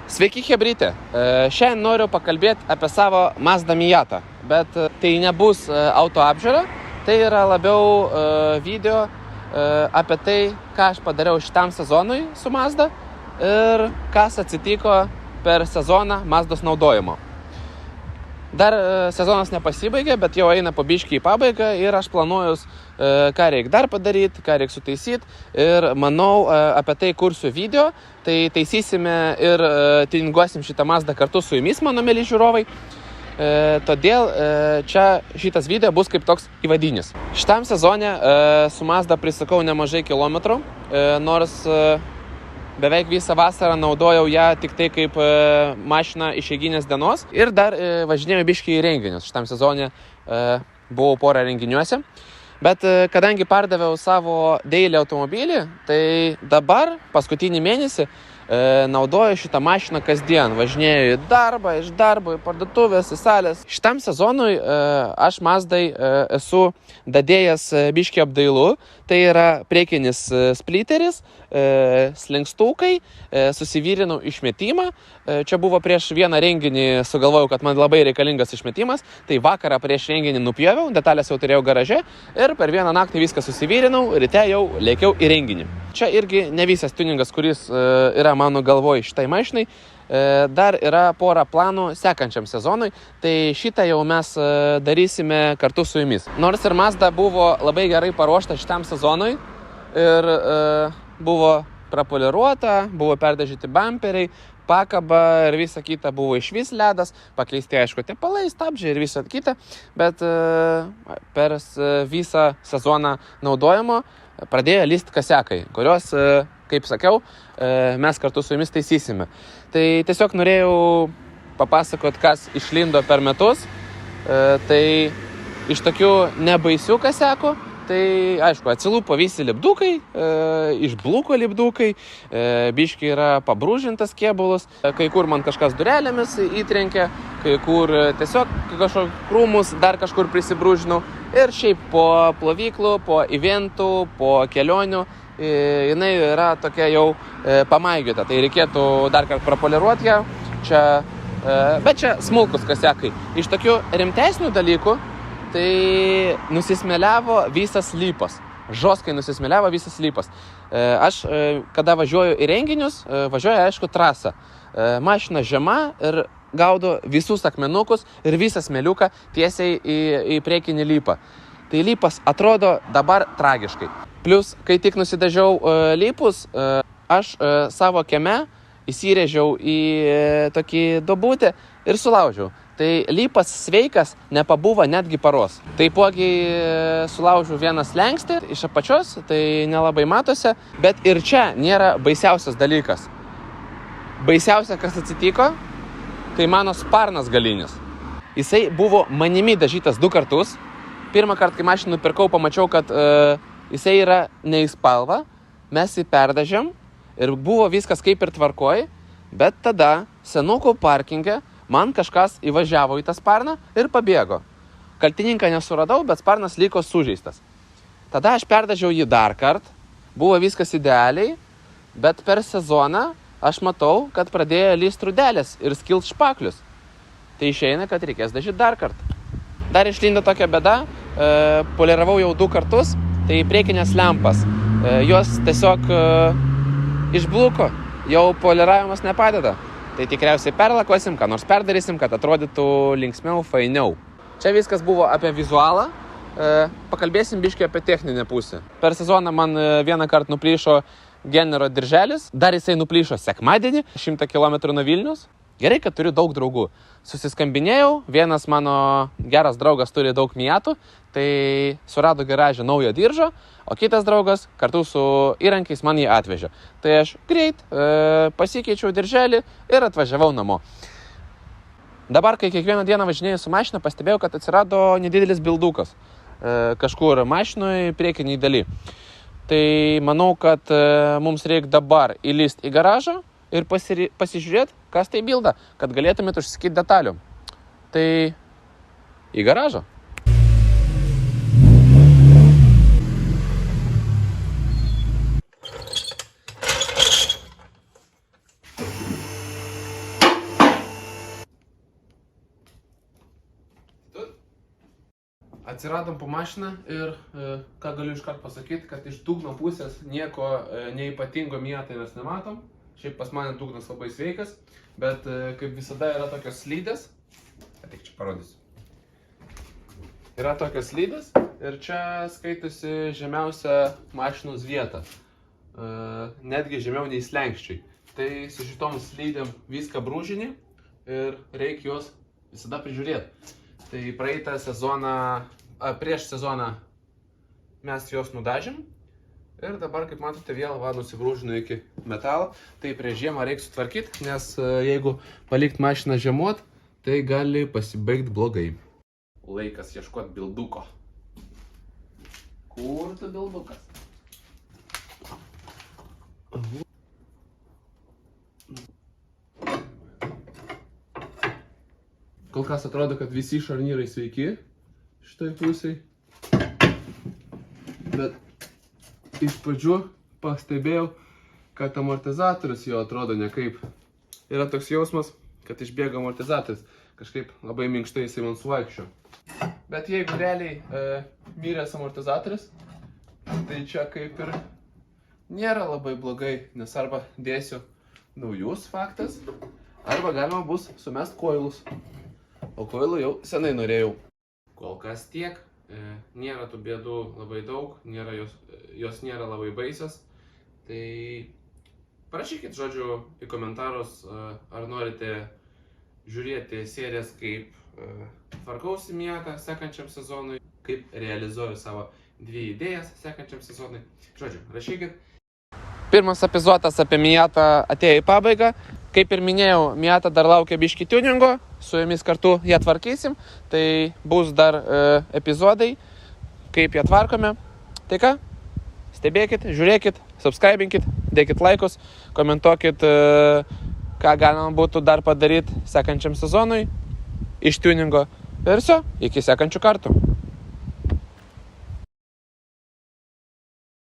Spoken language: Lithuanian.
Sveiki, chebrytė. Šiandien noriu pakalbėti apie savo Mazda Miata, bet tai nebus auto apžiūra, tai yra labiau video apie tai, ką aš padariau šitam sezonui su Mazda ir kas atsitiko per sezoną Mazdos naudojimo. Dar sezonas nepasibaigė, bet jau eina po biškį į pabaigą ir aš planuoju, ką reikia dar padaryti, ką reikia sutaisyti ir manau apie tai kursiu video, tai taisysime ir tininguosim šitą Mazdą kartu su jumis, mano mėly žiūrovai. Todėl čia šitas video bus kaip toks įvadinis. Šitam sezone su Mazda prisakau nemažai kilometrų, nors beveik visą vasarą naudojau ją tik tai kaip mašiną išeiginės dienos ir dar važinėjau biškį į renginius. Šitam sezone buvau porą renginiuose, bet kadangi pardaviau savo daily automobilį, tai dabar paskutinį mėnesį naudoju šitą mašiną kasdien. Važinėju į darbą, iš darbo, į parduotuvės, į salės. Šitam sezonui aš Mazdai esu dadėjęs biškį apdailų. Tai yra priekinis spliteris, slenkstukai, susivyrinau išmetimą. Čia buvo prieš vieną renginį, sugalvojau, kad man labai reikalingas išmetimas. Tai vakarą prieš renginį nupjoviau, detalės jau turėjau garaže ir per vieną naktį viską susivyrinau, ryte jau lėkiau į renginį. Čia irgi ne visas tuningas, kuris yra mano galvoj šitai mašinai. Dar yra pora planų sekančiam sezonui, tai šitą jau mes darysime kartu su jumis. Nors ir Mazda buvo labai gerai paruošta šitam sezonui ir buvo prapoliruota, buvo perdažyti bumperiai, pakaba ir visa kita buvo išvis ledas, pakeisti aišku tepalai, stabdžiai ir visa kita, bet per visą sezoną naudojimo pradėjo lysti kasiakai, kurios, kaip sakiau, mes kartu su jumis taisysime. Tai tiesiog norėjau papasakot, kas išlindo per metus. Tai iš tokių nebaisių kasiakų, tai aišku, atsilūpo visi lipdukai, išbluko lipdukai, biški yra pabrūžintas kėbulas, kai kur man kažkas durelėmis įtrenkė, kai kur tiesiog kažkokius krūmus dar kažkur prisibrūžinau. Ir šiaip po plovyklų, po eventų, po kelionių, jinai yra tokia jau pamaigiota. Tai reikėtų dar kartą prapoliruoti ją. Čia, bet čia smulkus kasiakai. Iš tokių rimtesnių dalykų, tai nusismeliavo visas lypas. Žoskai nusismeliavo visas lypas. Aš, kada važiuoju į renginius, važiuoju, aišku, trasą. Mašina žema ir gaudo visus akmenukus ir visą smėliuką tiesiai į priekinį lypą. Tai lypas atrodo dabar tragiškai. Plius, kai tik nusidažiau lypus, aš savo kieme įsirėžiau į tokį duobutę ir sulaužiau. Tai lypas sveikas nepabuvo netgi paros. Taipogi sulaužiau vieną slenkstį iš apačios, tai nelabai matosi, bet ir čia nėra baisiausias dalykas. Baisiausia, kas atsitiko, tai mano sparnas galinis. Jisai buvo manimi dažytas 2 kartus. Pirmą kartą, kai mašiną nupirkau, pamačiau, kad jisai yra ne į spalvą. Mes jį perdažėm ir buvo viskas kaip ir tvarkoj, bet tada senukų parkinge man kažkas įvažiavo į tą sparną ir pabėgo. Kaltininką nesuradau, bet sparnas liko sužeistas. Tada aš perdažiau jį dar kartą, buvo viskas idealiai, bet per sezoną aš matau, kad pradėjo lyst rudelės ir skilt špaklius. Tai išeina, kad reikės dažyti dar kartą. Dar išlindo tokia bėda, poliravau jau 2 kartus, tai priekinės lempas. Jos tiesiog išbluko, jau poliravimas nepadeda. Tai tikriausiai perlakuosim, ką nors perdarysim, kad atrodytų linksmiau, fainiau. Čia viskas buvo apie vizualą. Pakalbėsim biškį apie techninę pusę. Per sezoną man vieną kartą nuplyšo genero dirželis, dar jisai nuplyšo sekmadienį, 100 km nuo Vilnius. Gerai, kad turiu daug draugų. Susiskambinėjau, vienas mano geras draugas turi daug Miatų, tai surado garaže naujo diržo, o kitas draugas kartu su įrankiais man jį atvežė. Tai aš greit pasikeičiau dirželį ir atvažiavau namo. Dabar, kai kiekvieną dieną važinėjau su mašina, pastebėjau, kad atsirado nedidelis bildukas kažkur mašinoj priekiniai daly. Tai manau, kad mums reikia dabar įlysti į garažą ir pasižiūrėti, kas tai bilda, kad galėtumėt užsakyti detalių. Tai į garažą. atsiradom po mašiną ir ką galiu iškart pasakyti, kad iš dugno pusės nieko neipatingo Miatai mes nematom. Šiaip pas mane dugnas labai sveikas, bet kaip visada yra tokios slydės. Tik čia parodysiu. Yra tokios slydės ir čia skaitosi žemiausia mašinos vieta. Netgi žemiau nei slenkščiai. Tai su šitom slydėm viską brūžinį ir reikia juos visada prižiūrėti. Tai praeitą sezoną, prieš sezoną mes juos nudažėm ir dabar, kaip matote, vėl nusibrūžinu iki metalo. Tai prieš žiemą reikia sutvarkyti, nes jeigu palikti mašiną žiemot, tai gali pasibaigti blogai. Laikas ieškoti bilduko. Kur tu bildukas? Kol kas atrodo, kad visi šarnyrai sveiki šitoj pusiai. Bet iš pradžių pastebėjau, kad amortizatorius jo atrodo nekaip. Yra toks jausmas, kad išbėga amortizatorius. Kažkaip labai minkštai jisai man suvaikščio. Bet jeigu realiai miręs amortizatorius, tai čia kaip ir nėra labai blogai, nes arba dėsiu naujus faktas, arba galima bus sumest koilus. O koilų jau senai norėjau. Kol kas tiek, nėra tų bėdų labai daug, jos nėra labai baisios. Tai parašykit, žodžiu, į komentarus, ar norite žiūrėti serijas, kaip tvarkausi Miatą sekančiam sezonui, kaip realizuoju savo 2 idėjas sekančiam sezonui. Žodžiu, rašykit. Pirmas epizodas apie Miatą atėjo į pabaigą. Kaip ir minėjau, Miata dar laukia biškį tuningo, su jumis kartu ją tvarkysim. Tai bus dar epizodai, kaip ją tvarkome. Tai ką? Stebėkit, žiūrėkit, subscribinkit, dėkit laikus, komentuokit, ką galima būtų dar padaryti sekančiam sezonui iš tuningo. Ir iki sekančių kartų.